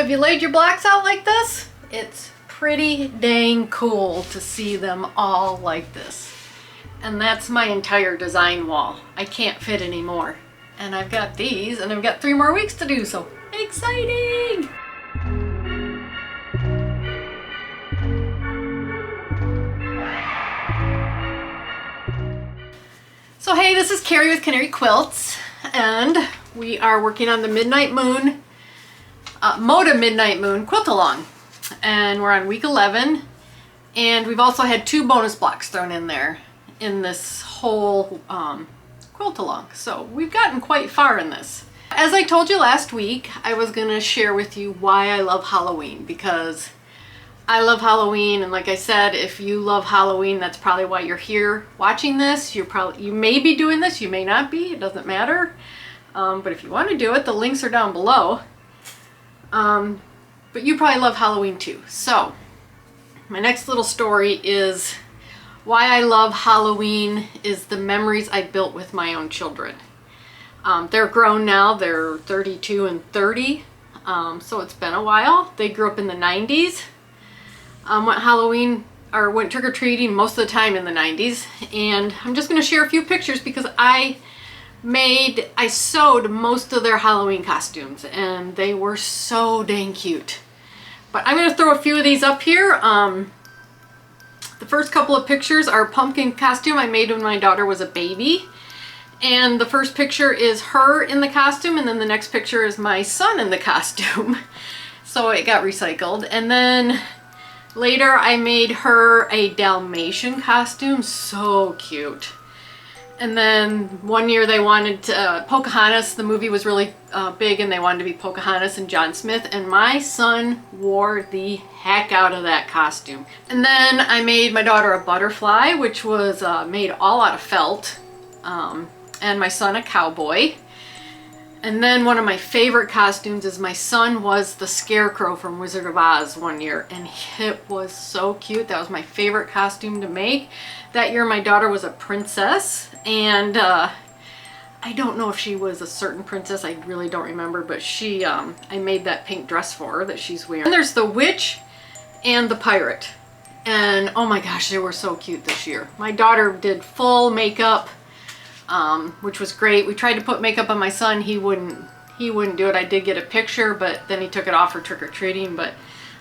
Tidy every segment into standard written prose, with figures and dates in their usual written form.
have you laid your blocks out like this? It's pretty dang cool to see them all like this. And that's my entire design wall. I can't fit anymore. And I've got these, and I've got 3 more weeks to do, so exciting! So hey, this is Carrie with Canary Quilts, and we are working on the Midnight Moon, Moda Midnight Moon quilt along. And we're on week 11, and we've also had 2 bonus blocks thrown in there in this whole quilt along. So we've gotten quite far in this. As I told you last week, I was going to share with you why I love Halloween, because I love Halloween, and like I said, if you love Halloween, that's probably why you're here watching this. You may be doing this, you may not be, it doesn't matter. But if you want to do it, the links are down below. But you probably love Halloween too. So my next little story is why I love Halloween is the memories I built with my own children. They're grown now, they're 32 and 30, so it's been a while. They grew up in the 90s. Went trick-or-treating most of the time in the 90s, and I'm just going to share a few pictures because I sewed most of their Halloween costumes, and they were so dang cute. But I'm going to throw a few of these up here. The first couple of pictures are a pumpkin costume I made when my daughter was a baby, and the first picture is her in the costume, and then the next picture is my son in the costume. So it got recycled. And then later I made her a Dalmatian costume, so cute. And then one year they wanted Pocahontas, the movie was really big, and they wanted to be Pocahontas and John Smith, and my son wore the heck out of that costume. And then I made my daughter a butterfly, which was made all out of felt, and my son a cowboy. And then one of my favorite costumes is my son was the Scarecrow from Wizard of Oz one year, and it was so cute. That was my favorite costume to make. That year my daughter was a princess, and I don't know if she was a certain princess, I really don't remember, but I made that pink dress for her that she's wearing. And there's the witch and the pirate, and oh my gosh, they were so cute this year. My daughter did full makeup, which was great. We tried to put makeup on my son. He wouldn't do it. I did get a picture, but then he took it off for trick-or-treating. But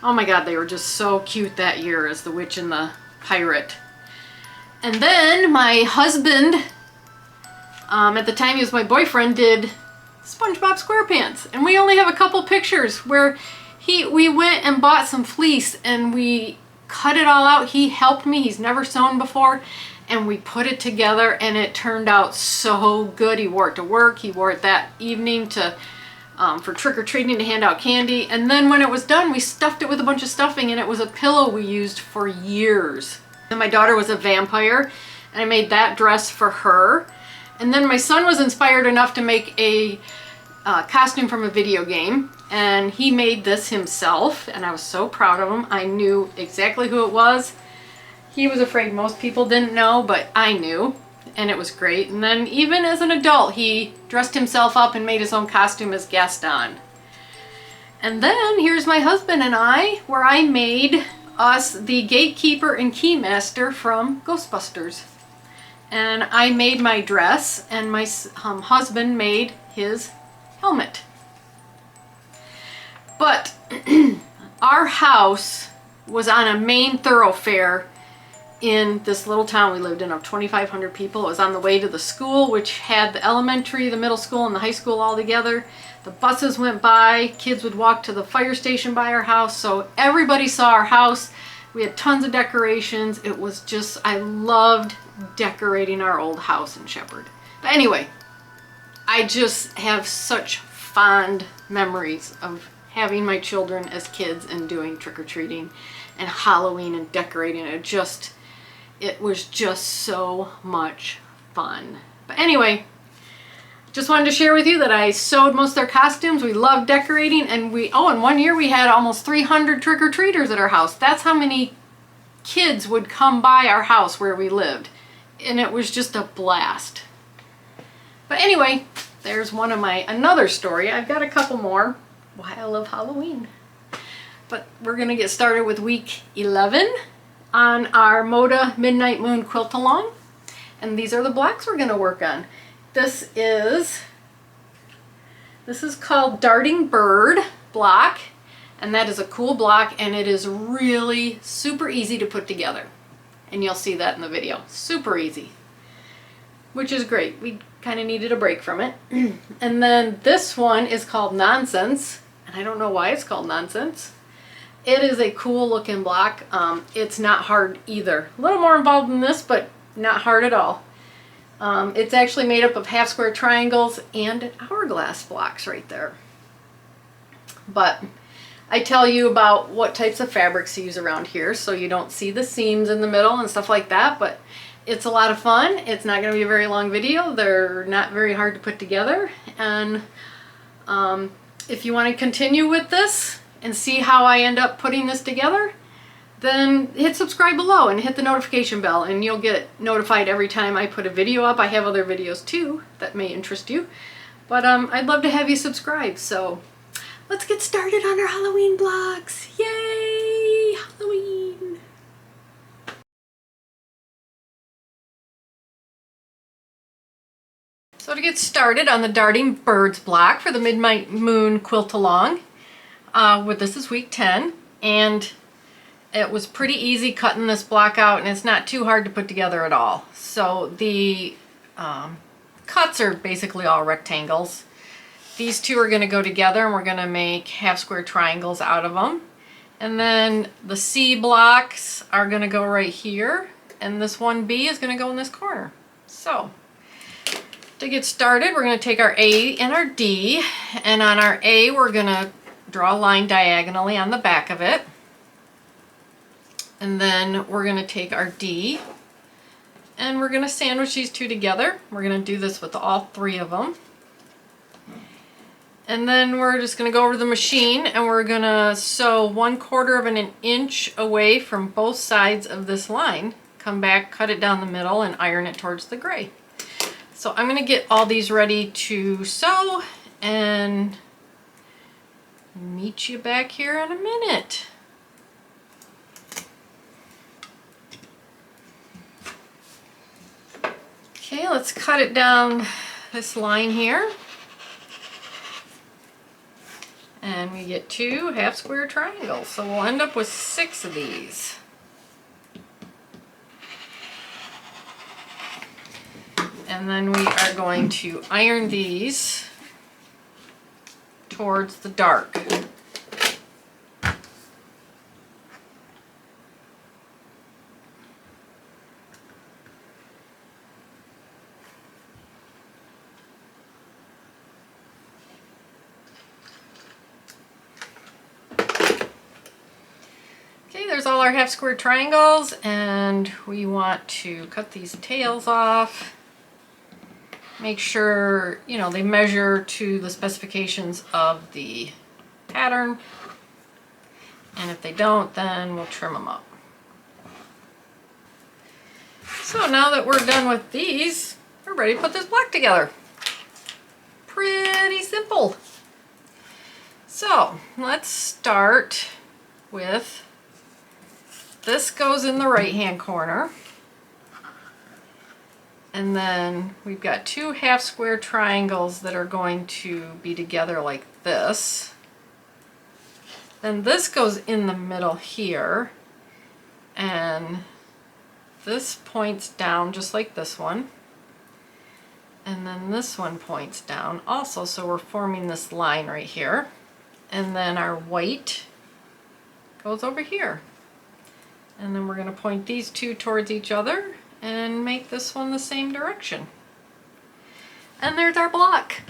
oh my god, they were just so cute that year as the witch and the pirate. And then my husband, at the time he was my boyfriend, did SpongeBob SquarePants, and we only have a couple pictures where we went and bought some fleece and we cut it all out. He helped me. He's never sewn before. And we put it together, and it turned out so good. He wore it to work. He wore it that evening for trick-or-treating to hand out candy. And then when it was done, we stuffed it with a bunch of stuffing, and it was a pillow we used for years. And my daughter was a vampire, and I made that dress for her. And then my son was inspired enough to make a costume from a video game, and he made this himself, and I was so proud of him. I knew exactly who it was. He was afraid most people didn't know, but I knew, and it was great. And then even as an adult, he dressed himself up and made his own costume as Gaston. And then here's my husband and I, where I made us the gatekeeper and keymaster from Ghostbusters. And I made my dress, and my husband made his helmet. But our house was on a main thoroughfare in this little town we lived in of 2,500 people. It was on the way to the school, which had the elementary, the middle school, and the high school all together. The buses went by, kids would walk to the fire station by our house, so everybody saw our house. We had tons of decorations. It was just, I loved decorating our old house in Shepherd. But anyway, I just have such fond memories of having my children as kids and doing trick-or-treating and Halloween and decorating. It was just so much fun. But anyway, just wanted to share with you that I sewed most of their costumes. We loved decorating, and in 1 year we had almost 300 trick-or-treaters at our house. That's how many kids would come by our house where we lived. And it was just a blast. But anyway, there's another story. I've got a couple more. Why I love Halloween. But we're gonna get started with week 11 on our Moda Midnight Moon Quilt Along. And these are the blocks we're gonna work on. This is called Darting Bird block, and that is a cool block, and it is really super easy to put together. And you'll see that in the video. Super easy, which is great. We kind of needed a break from it. And then this one is called Nonsense, and I don't know why it's called Nonsense. It is a cool looking block. It's not hard either. A little more involved than this, but not hard at all. It's actually made up of half square triangles and hourglass blocks right there. But I tell you about what types of fabrics to use around here so you don't see the seams in the middle and stuff like that, but it's a lot of fun. It's not going to be a very long video. They're not very hard to put together. And if you want to continue with this and see how I end up putting this together, then hit subscribe below and hit the notification bell, and you'll get notified every time I put a video up. I have other videos too that may interest you, but I'd love to have you subscribe. So let's get started on our Halloween blocks. Yay, Halloween! So to get started on the Darting Birds block for the Midnight Moon Quilt Along, this is week 10, and it was pretty easy cutting this block out, and it's not too hard to put together at all. So the cuts are basically all rectangles. These two are going to go together, and we're going to make half square triangles out of them. And then the C blocks are going to go right here, and this 1B is going to go in this corner. So to get started, we're going to take our A and our D, and on our A we're going to draw a line diagonally on the back of it. And then we're going to take our D and we're going to sandwich these two together. We're going to do this with all three of them. And then we're just going to go over to the machine and we're going to sew 1/4 of an inch away from both sides of this line. Come back, cut it down the middle, and iron it towards the gray. So I'm going to get all these ready to sew and meet you back here in a minute. Okay, let's cut it down this line here. And we get 2 half square triangles. So we'll end up with 6 of these. And then we are going to iron these towards the dark. There's all our half square triangles, and we want to cut these tails off. Make sure, you know, they measure to the specifications of the pattern, and if they don't, then we'll trim them up. So now that we're done with these, we're ready to put this block together. Pretty simple. So let's start with this goes in the right hand corner, and then we've got 2 half square triangles that are going to be together like this. Then this goes in the middle here, and this points down just like this one, and then this one points down also, so we're forming this line right here. And then our white goes over here. And then we're going to point these two towards each other and make this one the same direction. And there's our block.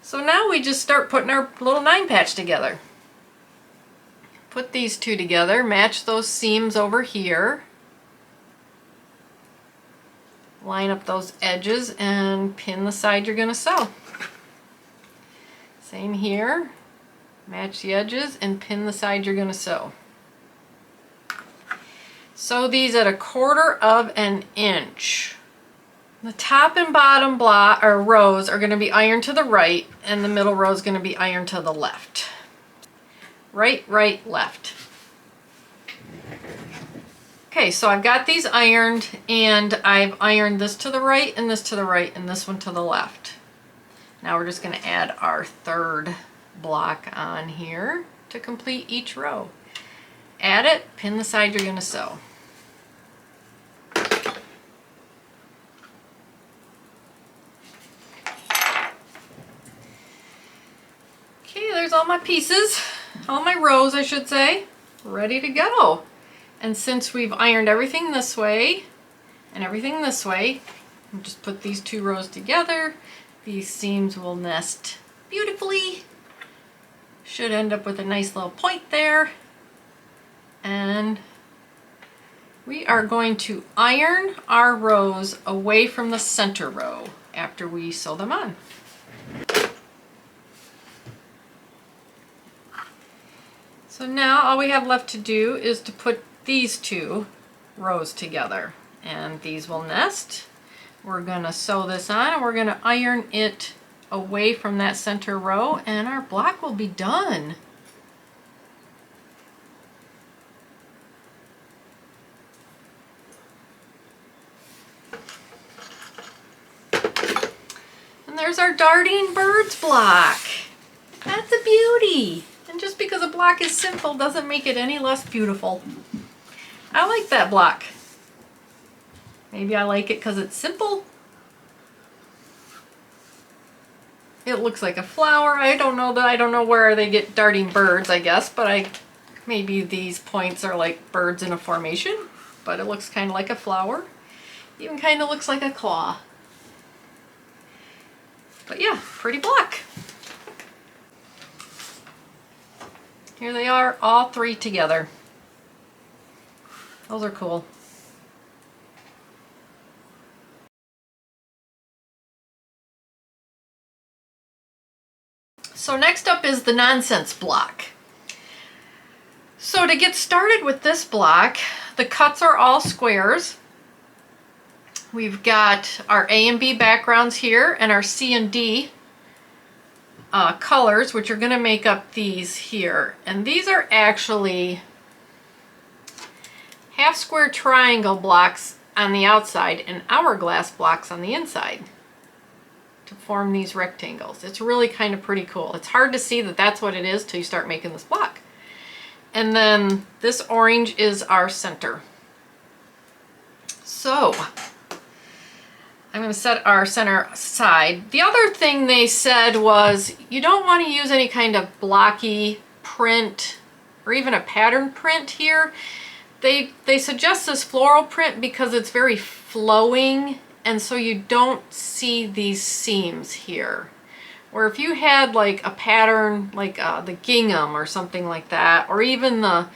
So now we just start putting our little 9 patch together. Put these two together, match those seams over here. Line up those edges and pin the side you're going to sew. Same here. Match the edges and pin the side you're going to sew. Sew these at 1/4 of an inch. The top and bottom block or rows are going to be ironed to the right, and the middle row is going to be ironed to the left. Right, right, left. Okay, so I've got these ironed, and I've ironed this to the right and this to the right and this one to the left. Now we're just going to add our third block on here to complete each row. Add it, pin the side you're going to sew. Okay, there's all my pieces, all my rows I should say, ready to go. And since we've ironed everything this way and everything this way, we'll just put these two rows together. These seams will nest beautifully. Should end up with a nice little point there. And we are going to iron our rows away from the center row after we sew them on. So now all we have left to do is to put these two rows together, and these will nest. We're going to sew this on and we're going to iron it away from that center row, and our block will be done. And there's our darting birds block. That's a beauty. And just because a block is simple doesn't make it any less beautiful. I like that block. Maybe I like it because it's simple. It looks like a flower. I don't know where they get darting birds, I guess, but maybe these points are like birds in a formation, but it looks kind of like a flower. Even kind of looks like a claw. But yeah, pretty block. Here they are, all three together. Those are cool. So next up is the nonsense block. So to get started with this block, the cuts are all squares. We've got our A and B backgrounds here and our C and D colors, which are going to make up these here. And these are actually half square triangle blocks on the outside and hourglass blocks on the inside to form these rectangles. It's really kind of pretty cool. It's hard to see that that's what it is till you start making this block. And then this orange is our center. So I'm going to set our center aside. The other thing they said was you don't want to use any kind of blocky print or even a pattern print here. They suggest this floral print because it's very flowing, and so you don't see these seams here. Or if you had like a pattern like the gingham or something like that, or even the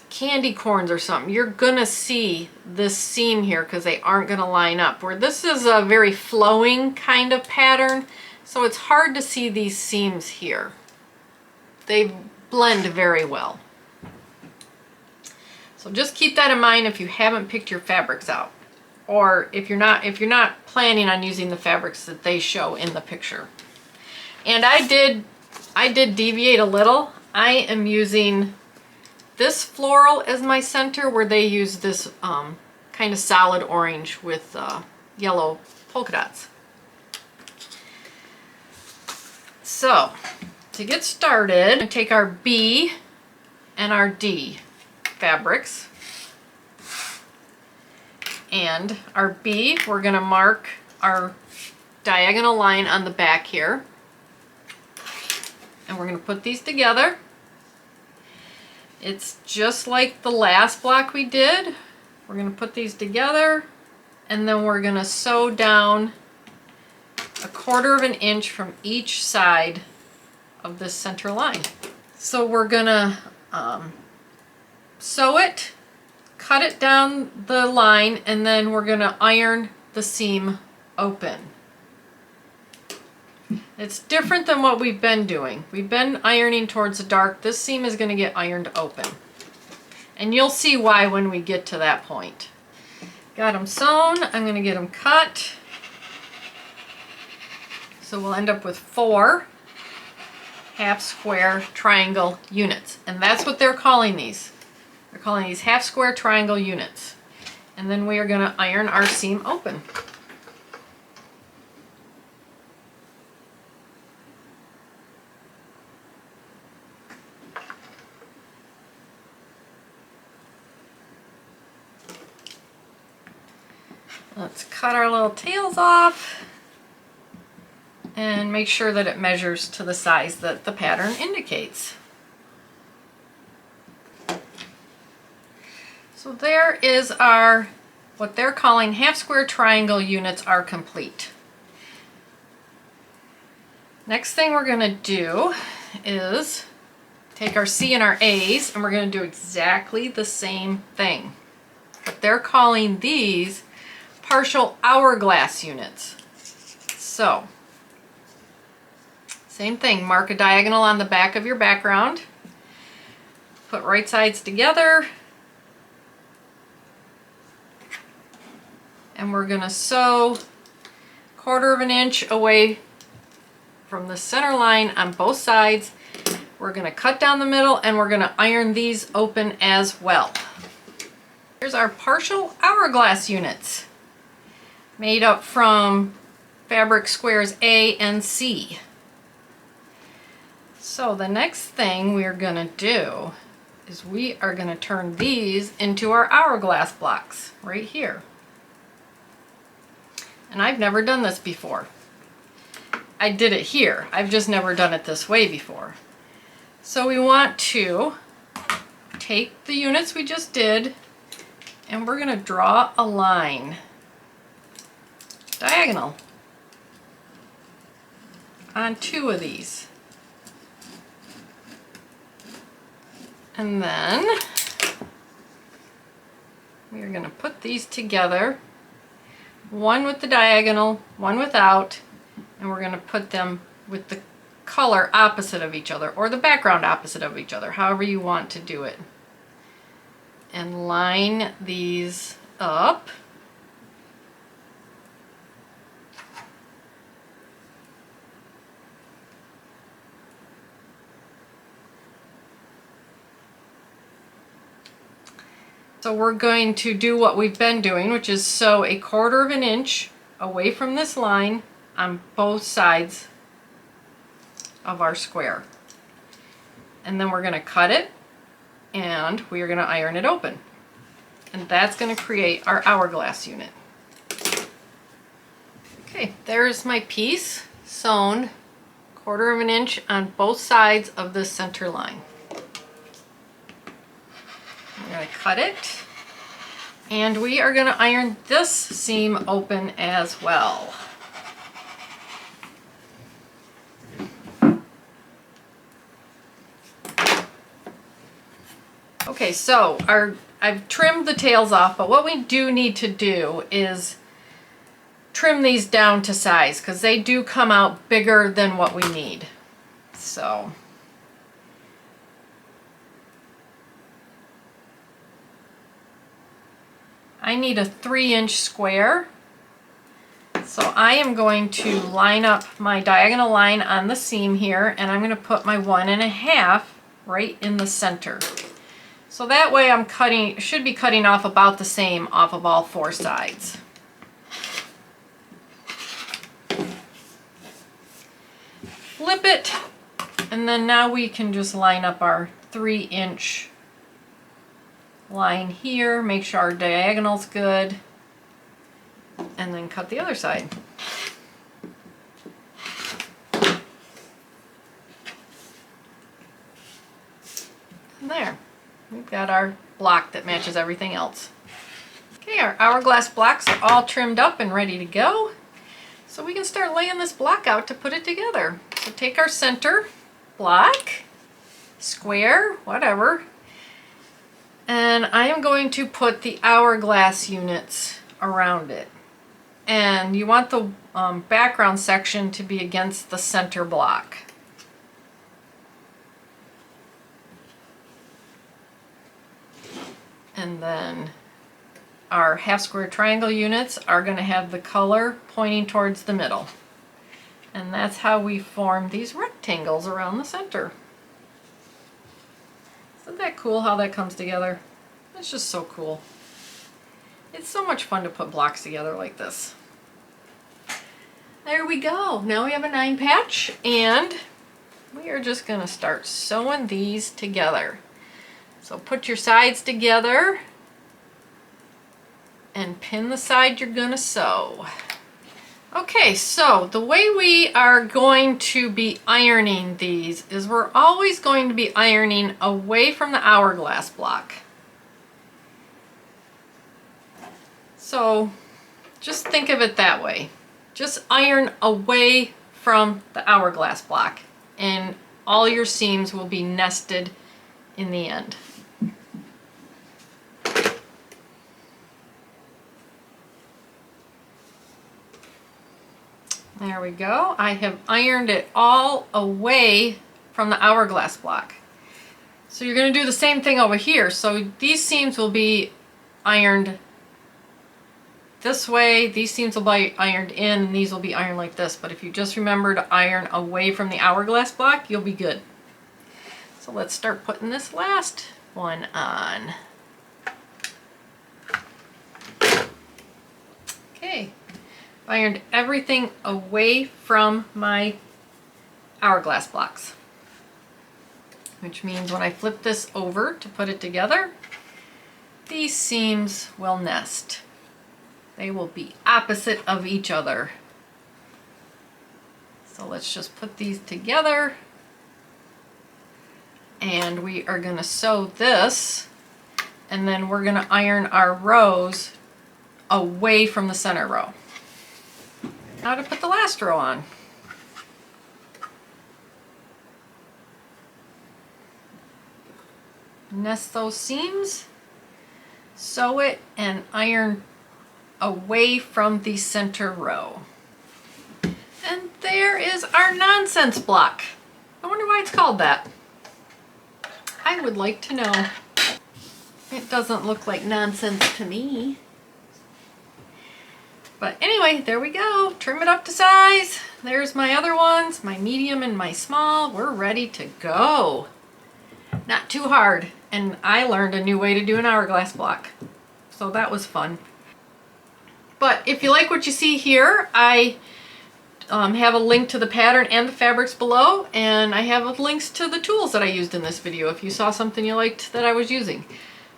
candy corns or something, you're gonna see this seam here because they aren't gonna line up. Where this is a very flowing kind of pattern, so it's hard to see these seams here. They blend very well. So just keep that in mind if you haven't picked your fabrics out, or if you're not planning on using the fabrics that they show in the picture. And I did deviate a little. I am using this floral as my center, where they use this kind of solid orange with yellow polka dots. So to get started, I take our B and our D fabrics, and our B, we're going to mark our diagonal line on the back here, and we're going to put these together. It's just like the last block we did. We're going to put these together, and then we're going to sew down 1/4 of an inch from each side of this center line. So we're going to sew it, cut it down the line, and then we're going to iron the seam open. It's different than what we've been doing. We've been ironing towards the dark. This seam is going to get ironed open. And you'll see why when we get to that point. Got them sewn. I'm going to get them cut. So we'll end up with 4. half square triangle units. And that's what they're calling these. They're calling these half square triangle units. And then we are going to iron our seam open. Let's cut our little tails off and make sure that it measures to the size that the pattern indicates. So there is our, what they're calling half square triangle units are complete. Next thing we're going to do is take our C and our A's and we're going to do exactly the same thing. But they're calling these partial hourglass units. So, same thing, mark a diagonal on the back of your background, put right sides together, and we're going to sew 1/4 of an inch away from the center line on both sides. We're going to cut down the middle and we're going to iron these open as well. Here's our partial hourglass units, made up from fabric squares A and C. So the next thing we are going to do is we are going to turn these into our hourglass blocks right here. And I've never done this before. I did it here. I've just never done it this way before. So we want to take the units we just did and we're going to draw a line diagonal on 2 of these. And then we are going to put these together, one with the diagonal, one without, and we're going to put them with the color opposite of each other, or the background opposite of each other, however you want to do it. And line these up. So we're going to do what we've been doing, which is sew 1/4 of an inch away from this line on both sides of our square. And then we're going to cut it and we are going to iron it open. And that's going to create our hourglass unit. Okay, there's my piece sewn 1/4 of an inch on both sides of the center line. I'm going to cut it, and we are going to iron this seam open as well. Okay, so I've trimmed the tails off, but what we do need to do is trim these down to size because they do come out bigger than what we need. So I need a 3-inch square. So I am going to line up my diagonal line on the seam here, and I'm going to put my 1 1/2 right in the center. So that way I'm should be cutting off about the same off of all 4 sides. Flip it, and then now we can just line up our 3-inch line here, make sure our diagonal's good, and then cut the other side. And there, we've got our block that matches everything else. Okay, our hourglass blocks are all trimmed up and ready to go. So we can start laying this block out to put it together. So take our center block, square, whatever, and I am going to put the hourglass units around it. And you want the background section to be against the center block. And then our half square triangle units are going to have the color pointing towards the middle. And that's how we form these rectangles. rectangles around the center. Isn't that cool how that comes together? It's just so cool. It's so much fun to put blocks together like this. There we go. Now we have a 9 patch, and we are just going to start sewing these together. So put your sides together and pin the side you're going to sew. Okay, so the way we are going to be ironing these is we're always going to be ironing away from the hourglass block. So just think of it that way. Just iron away from the hourglass block and all your seams will be nested in the end. There we go. I have ironed it all away from the hourglass block. So you're going to do the same thing over here. So these seams will be ironed this way, these seams will be ironed in, and these will be ironed like this. But if you just remember to iron away from the hourglass block, you'll be good. So let's start putting this last one on. Okay. Ironed everything away from my hourglass blocks, which means when I flip this over to put it together, these seams will nest. They will be opposite of each other. So let's just put these together, and we are going to sew this, and then we're going to iron our rows away from the center row. Now to put the last row on. Nest those seams, sew it, and iron away from the center row. And there is our nonsense block. I wonder why it's called that. I would like to know. It doesn't look like nonsense to me. But anyway, there we go. Trim it up to size. There's my other ones, my medium and my small. We're ready to go. Not too hard. And I learned a new way to do an hourglass block. So that was fun. But if you like what you see here, I have a link to the pattern and the fabrics below, and I have links to the tools that I used in this video if you saw something you liked that I was using.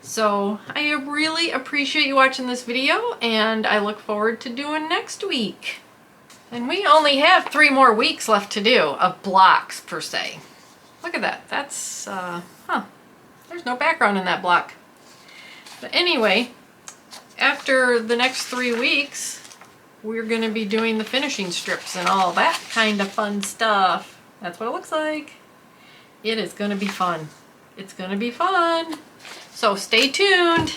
So I really appreciate you watching this video, and I look forward to doing next week. And we only have 3 more weeks left to do of blocks per se. Look at that. That's, there's no background in that block. But anyway, after the next 3 weeks, we're going to be doing the finishing strips and all that kind of fun stuff. That's what it looks like. It is going to be fun. It's going to be fun. So stay tuned.